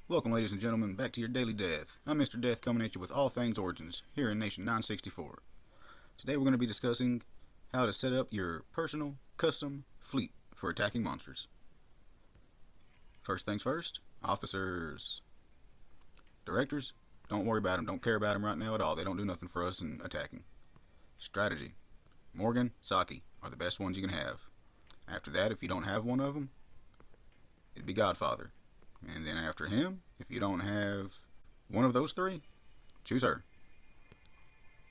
Welcome, ladies and gentlemen, back to your Daily Death. I'm Mr. Death, coming at you with all things Origins, here in Nation 964. Today we're going to be discussing how to set up your personal, custom fleet for attacking monsters. First things first, officers. Directors, don't worry about them, don't care about them right now at all. They don't do nothing for us in attacking. Strategy. Morgan, Saki are the best ones you can have. After that, if you don't have one of them, it'd be Godfather. And then after him, if you don't have one of those three, choose her.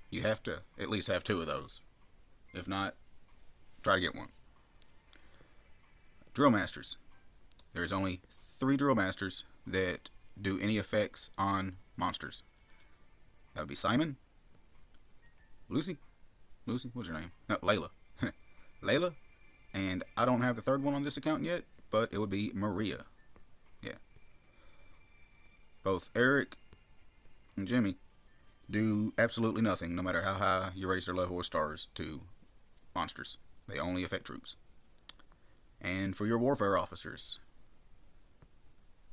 You have to at least have two of those. If not, try to get one. Drill Masters. There's only 3 Drill Masters that do any effects on monsters. That would be Simon, Lucy, what's her name? No, Layla. Layla, and I don't have the third one on this account yet, but it would be Maria. Yeah. Both Eric and Jimmy do absolutely nothing, no matter how high you raise their level of stars to monsters. They only affect troops. And for your warfare officers,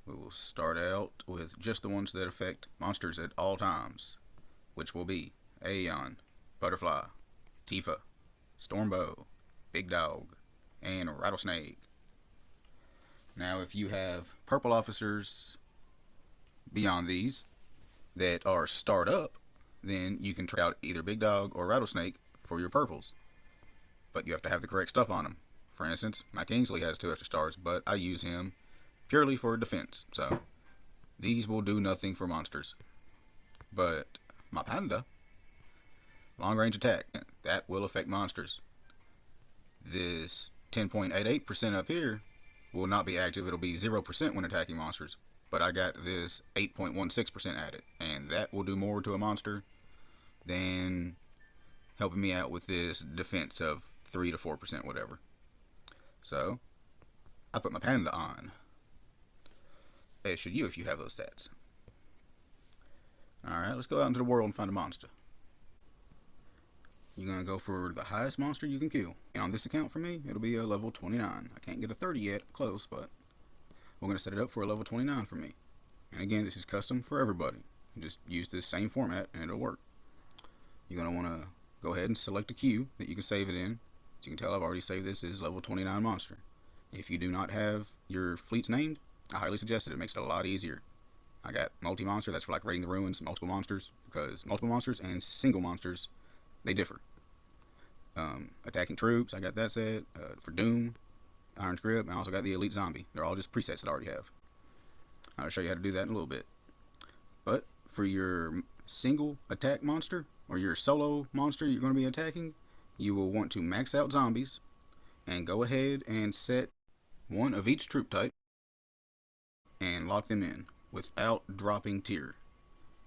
we will start out with just the ones that affect monsters at all times, which will be Aeon, Butterfly, Tifa, Stormbow, Big Dog, and Rattlesnake. Now, if you have purple officers beyond these that are starred up, then you can try out either Big Dog or Rattlesnake for your purples. But you have to have the correct stuff on them. For instance, my Kingsley has 2 extra stars, but I use him purely for defense. So, these will do nothing for monsters. But my Panda, long range attack, that will affect monsters. This 10.88% up here will not be active. It'll be 0% when attacking monsters. But I got this 8.16% added, and that will do more to a monster than helping me out with this defense of 3 to 4%, whatever. So, I put my Panda on. As should you if you have those stats. Alright, let's go out into the world and find a monster. You're going to go for the highest monster you can kill. And on this account for me, it'll be a level 29. I can't get a 30 yet, close, but we're going to set it up for a level 29 for me. And again, this is custom for everybody. You just use this same format and it'll work. You're going to want to go ahead and select a queue that you can save it in. As you can tell, I've already saved this as level 29 monster. If you do not have your fleets named, I highly suggest it. It makes it a lot easier. I got multi-monster, that's for like raiding the ruins, multiple monsters, because multiple monsters and single monsters, they differ. Attacking troops, I got that set. For Doom, Iron's Grip, I also got the Elite Zombie. They're all just presets that I already have. I'll show you how to do that in a little bit. But for your single attack monster, or your solo monster you're going to be attacking, you will want to max out zombies, and go ahead and set one of each troop type, and lock them in, without dropping tier.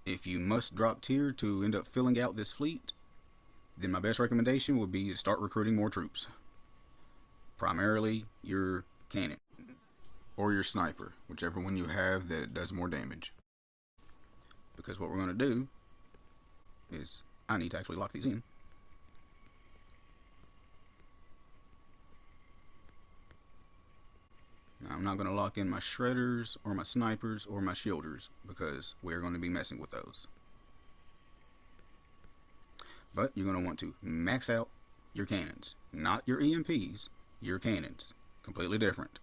If you must drop tier to end up filling out this fleet, then my best recommendation would be to start recruiting more troops. Primarily your cannon or your sniper, whichever one you have that does more damage. Because what we're going to do is, I need to actually lock these in. Now, I'm not going to lock in my shredders or my snipers or my shielders because we're going to be messing with those. But you're going to want to max out your cannons, not your EMPs, your cannons. Completely different.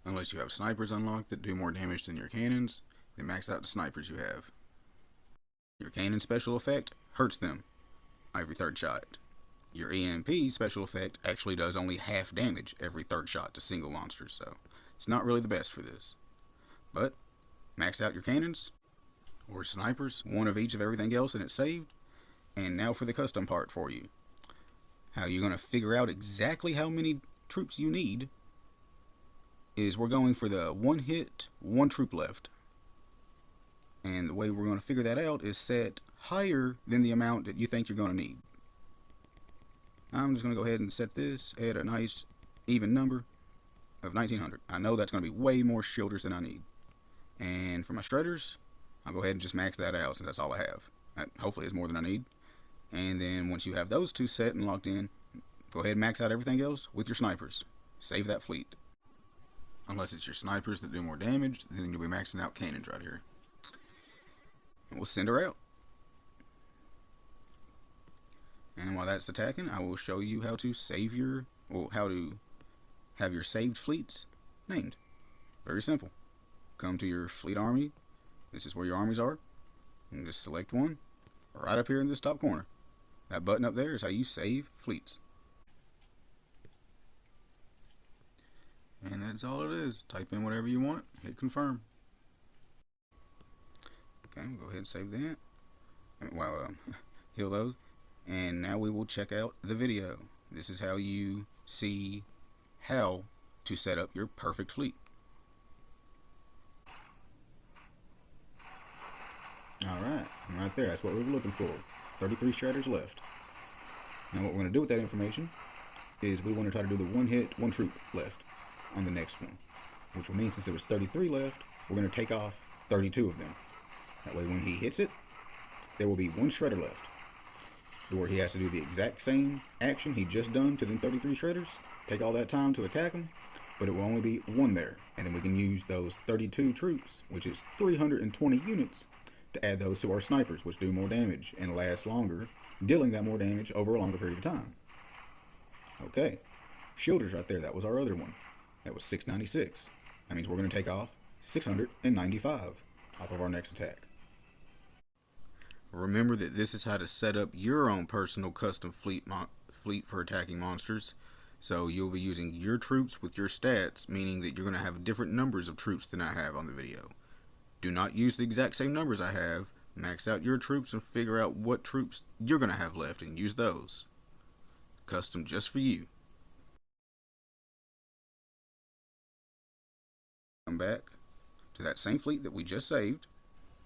Unless you have snipers unlocked that do more damage than your cannons, then max out the snipers you have. Your cannon special effect hurts them every 3rd shot. Your EMP special effect actually does only half damage every 3rd shot to single monsters, so it's not really the best for this. But max out your cannons or snipers, one of each of everything else, and it's saved. And now for the custom part for you. How you're going to figure out exactly how many troops you need is we're going for the 1 hit, 1 troop left. And the way we're going to figure that out is set higher than the amount that you think you're going to need. I'm just going to go ahead and set this at a nice even number of 1900. I know that's going to be way more shielders than I need. And for my shredders, I'll go ahead and just max that out since that's all I have. That hopefully is more than I need. And then once you have those 2 set and locked in, go ahead and max out everything else with your snipers. Save that fleet. unless it's your snipers that do more damage, then you'll be maxing out cannons right here. And we'll send her out. And while that's attacking, I will show you how to save your, well, how to have your saved fleets named. Very simple. Come to your fleet army. This is where your armies are. And just select one right up here in this top corner. That button up there is how you save fleets. And that's all it is. Type in whatever you want, hit confirm. Okay, we'll go ahead and save that. Well, heal those. And now we will check out the video. This is how you see how to set up your perfect fleet. Alright, right there, that's what we were looking for. 33 shredders left. Now what we're going to do with that information is we want to try to do the one hit, one troop left on the next one. Which will mean since there was 33 left, we're going to take off 32 of them. That way when he hits it, there will be one shredder left. Where he has to do the exact same action he just done to them 33 shredders, take all that time to attack them, but it will only be one there. And then we can use those 32 troops, which is 320 units, to add those to our snipers, which do more damage and last longer, dealing that more damage over a longer period of time. Okay, shielders right there, that was our other one. That was 696. That means we're going to take off 695 off of our next attack. Remember that this is how to set up your own personal custom fleet for attacking monsters. So you'll be using your troops with your stats, meaning that you're going to have different numbers of troops than I have on the video. Do not use the exact same numbers I have. Max out your troops and figure out what troops you're going to have left and use those. Custom just for you. Come back to that same fleet that we just saved,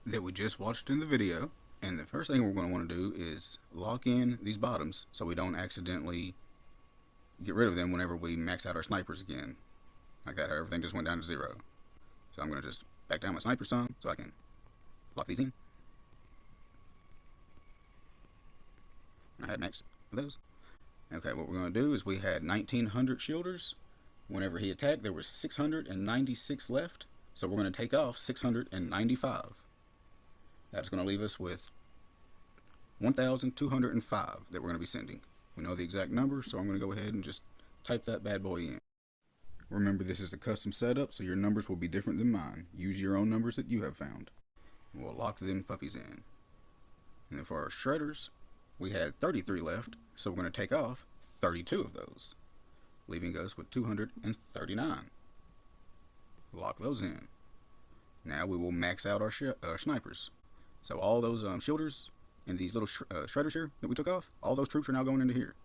that we just watched in the video. And the first thing we're going to want to do is lock in these bottoms so we don't accidentally get rid of them whenever we max out our snipers again. Like that, everything just went down to 0. So I'm going to just back down my sniper some so I can lock these in. I had max of those. Okay, what we're going to do is we had 1900 shielders. Whenever he attacked, there was 696 left. So we're going to take off 695. That's going to leave us with 1,205 that we're going to be sending. We know the exact number, so I'm going to go ahead and just type that bad boy in. Remember, this is a custom setup, so your numbers will be different than mine. Use your own numbers that you have found. We'll lock them puppies in. And then for our shredders, we had 33 left, so we're going to take off 32 of those, leaving us with 239. Lock those in. Now we will max out our snipers. So all those shielders and these little shredders here that we took off, all those troops are now going into here.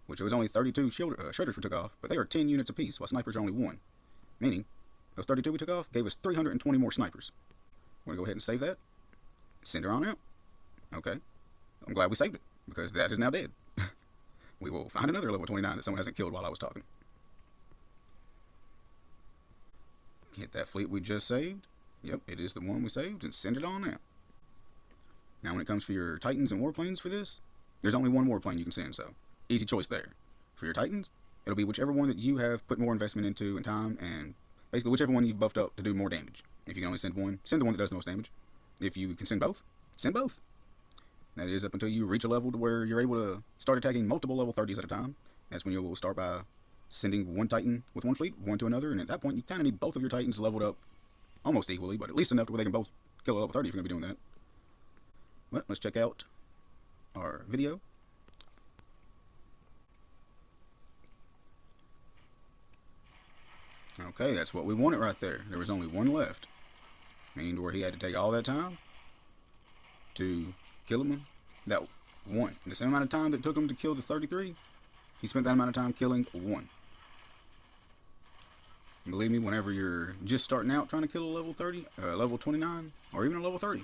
Which it was only 32 shredders we took off, but they are 10 units apiece, while snipers are only 1. Meaning, those 32 we took off gave us 320 more snipers. We're going to go ahead and save that. Send her on out. Okay. I'm glad we saved it, because that is now dead. We will find another level 29 that someone hasn't killed while I was talking. Hit that fleet we just saved. Yep, it is the one we saved, and send it on out. Now when it comes for your Titans and warplanes for this, there's only one warplane you can send, so easy choice there. For your Titans, it'll be whichever one that you have put more investment into in time, and basically whichever one you've buffed up to do more damage. If you can only send one, send the one that does the most damage. If you can send both, send both. That is up until you reach a level to where you're able to start attacking multiple level 30s at a time. That's when you'll start by sending one Titan with one fleet, one to another, and at that point you kind of need both of your Titans leveled up almost equally, but at least enough to where they can both kill a level 30 if you're going to be doing that. But let's check out our video. Okay, that's what we wanted right there. There was only one left, meaning where he had to take all that time to kill him. That one, the same amount of time that it took him to kill the 33, he spent that amount of time killing one. And believe me, whenever you're just starting out trying to kill a level 30, level 29, or even a level 30,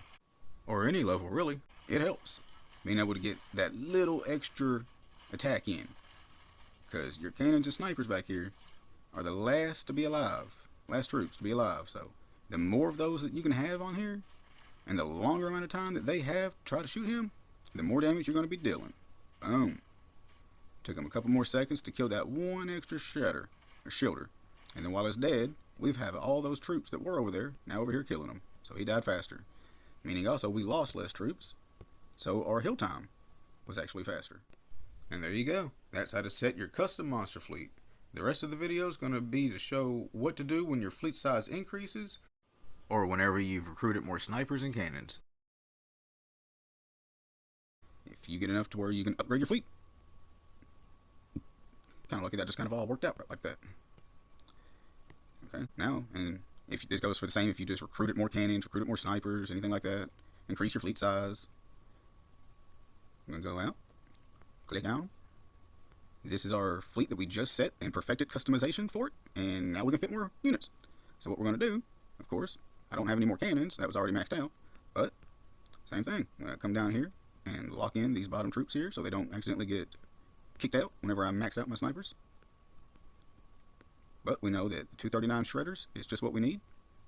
or any level really, it helps being able to get that little extra attack in, because your cannons and snipers back here are the last to be alive, last troops to be alive. So the more of those that you can have on here, and the longer amount of time that they have to try to shoot him, the more damage you're going to be dealing. Boom. Took him a couple more seconds to kill that one extra shredder or shielder, and then while it's dead, we've had all those troops that were over there now over here killing them. So he died faster. Meaning also we lost less troops, so our hill time was actually faster. And there you go. That's how to set your custom monster fleet. The rest of the video is going to be to show what to do when your fleet size increases, or whenever you've recruited more snipers and cannons. If you get enough to where you can upgrade your fleet. Kind of lucky that just kind of all worked out like that. Okay, now, and if this goes for the same, if you just recruited more cannons, recruited more snipers, anything like that, increase your fleet size. I'm going to go out, click on. This is our fleet that we just set and perfected customization for it, and now we can fit more units. So what we're going to do, of course, I don't have any more cannons, that was already maxed out, but same thing. I'm going to come down here and lock in these bottom troops here so they don't accidentally get kicked out whenever I max out my snipers. But we know that the 239 shredders is just what we need,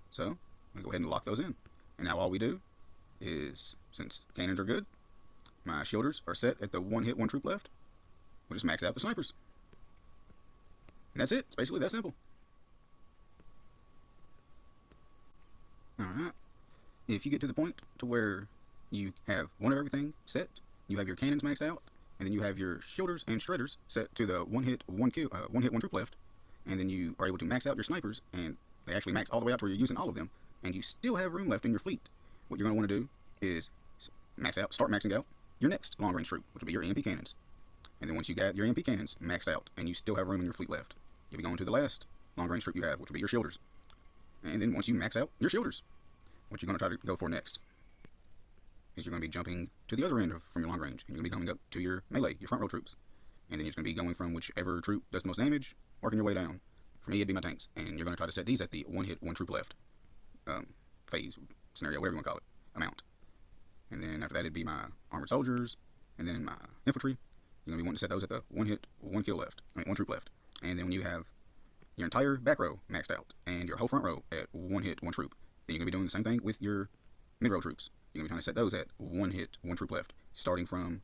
so I'm going to go ahead and lock those in. And now all we do is, since cannons are good, my shielders are set at the one hit, one troop left. We'll just max out the snipers. And that's it. It's basically that simple. Alright. If you get to the point to where you have one of everything set, you have your cannons maxed out, and then you have your shielders and shredders set to the one hit, one troop left, and then you are able to max out your snipers, and they actually max all the way out to where you're using all of them, and you still have room left in your fleet. What you're going to want to do is start maxing out your next long range troop, which will be your EMP cannons. And then once you got your EMP cannons maxed out and you still have room in your fleet left, you'll be going to the last long range troop you have, which will be your shielders. And then once you max out your shielders, what you're going to try to go for next is you're going to be jumping to the other end from your long range, and you're going to be coming up to your melee, your front row troops. And then you're just going to be going from whichever troop does the most damage, working your way down. For me, it'd be my tanks, and you're going to try to set these at the one hit, one troop left phase, scenario, whatever you want to call it, amount. And then after that, it'd be my armored soldiers, and then my infantry. You're going to be wanting to set those at the one hit, one kill left. One troop left. And then when you have your entire back row maxed out and your whole front row at one hit, one troop, then you're going to be doing the same thing with your mid row troops. You're going to be trying to set those at one hit, one troop left, starting from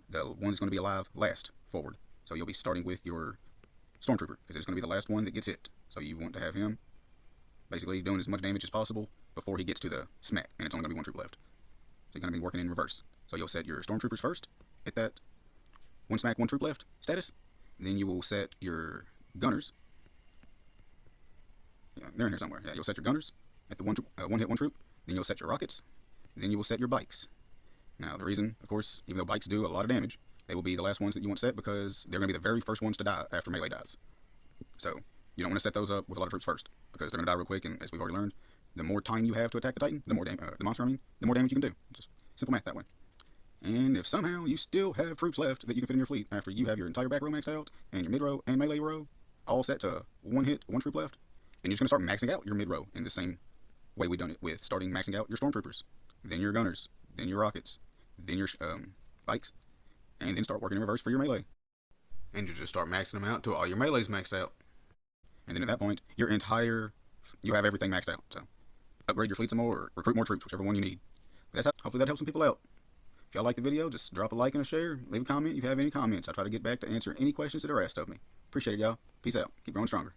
the one that's going to be alive last forward. So you'll be starting with your stormtrooper, because it's going to be the last one that gets hit. So you want to have him basically doing as much damage as possible before he gets to the smack, and it's only going to be one troop left. So you're going to be working in reverse. So you'll set your stormtroopers first at that one smack, one troop left status. Then you will set your gunners. Yeah, they're in here somewhere. Yeah, you'll set your gunners at the one hit, one troop. Then you'll set your rockets. Then you will set your bikes. Now the reason, of course, even though bikes do a lot of damage, they will be the last ones that you want to set because they're going to be the very first ones to die after melee dies. So you don't want to set those up with a lot of troops first because they're going to die real quick. And as we've already learned, the more time you have to attack the Titan, the more the monster, the more damage you can do. Just simple math that way. And if somehow you still have troops left that you can fit in your fleet after you have your entire back row maxed out and your mid row and melee row all set to one hit, one troop left, then you're just going to start maxing out your mid row in the same way we've done it with starting maxing out your stormtroopers, then your gunners, then your rockets, then your bikes, and then start working in reverse for your melee. And you just start maxing them out till all your melee's maxed out. And then at that point, you have everything maxed out. So upgrade your fleet some more or recruit more troops, whichever one you need. Hopefully that helps some people out. If y'all like the video, just drop a like and a share. Leave a comment if you have any comments. I try to get back to answer any questions that are asked of me. Appreciate it, y'all. Peace out. Keep growing stronger.